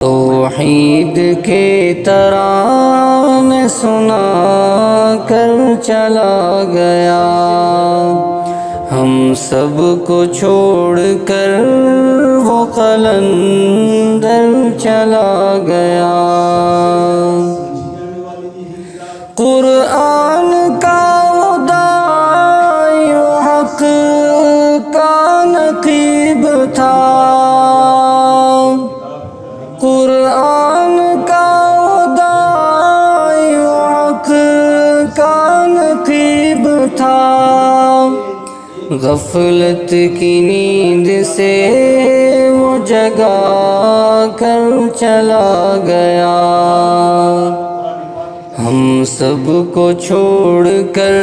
توحید کے ترانے سنا کر چلا گیا، ہم سب کو چھوڑ کر وہ قلندر چلا گیا۔ قرآن کا وہ داعی حق کا نقیب تھا، قرآن کا وہ داعی حق کا نقیب تھا، غفلت کی نیند سے وہ جگا کر چلا گیا، ہم سب کو چھوڑ کر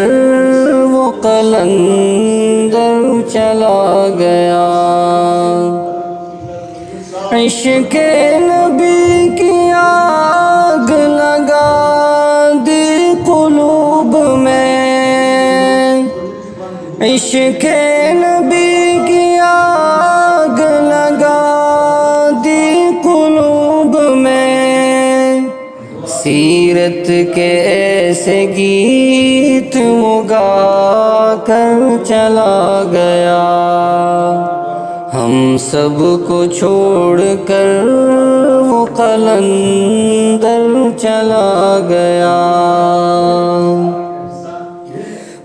وہ قلندر چلا گیا۔ عشق نبی کی آگ لگا دی قلوب میں، عشق نبی کی آگ لگا دی قلوب میں، سیرت کے ایسے گیت وہ گا کر چلا گیا، ہم سب کو چھوڑ کر وہ قلندر چلا گیا۔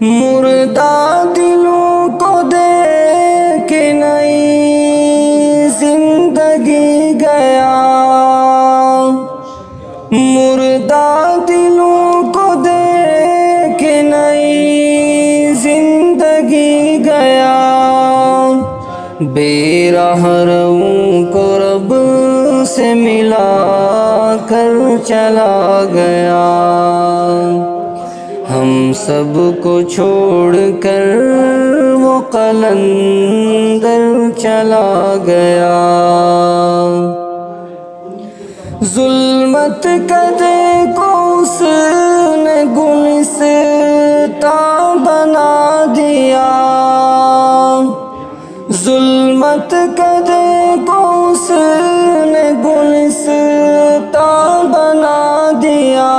مردہ دلوں کو دے کے نئی زندگی گیا، مردہ دلوں کو دے کے نئی زندگی گیا، بے راہ روں کو رب سے ملا کر چلا گیا، ہم سب کو چھوڑ کر وہ قلندر چلا گیا۔ ظلمت کدے کو اس نے گلستاں بنا دیا، ظلمت کدے کو اس نے گلستاں بنا دیا،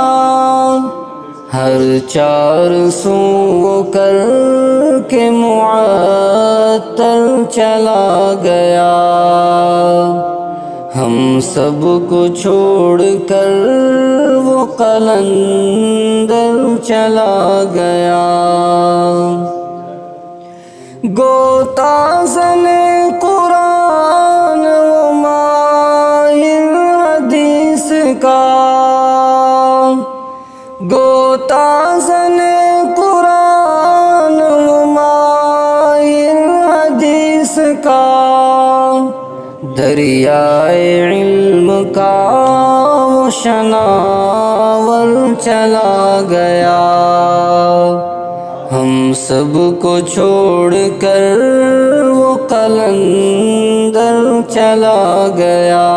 ہر چار سو کر کے معطل چلا گیا، ہم سب کو چھوڑ کر وہ قلندر چلا گیا۔ گوتا زن قرآن و ماہر حدیث کا، گوتا زن قرآن و ماہر حدیث کا، دریائے علم کا وہ شناور چلا گیا، ہم سب کو چھوڑ کر وہ قلندر چلا گیا۔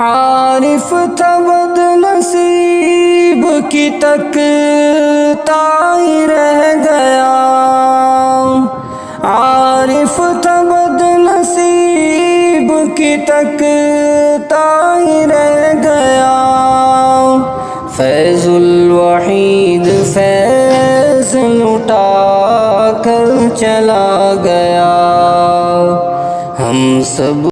عارف تھا بد نصیب کی تکتا ہی رہ گیا، عارف تھا بد نصیب کی تکتا ہی رہ گیا، فیض الوحید فیض لٹا کر چلا گیا، ہم سب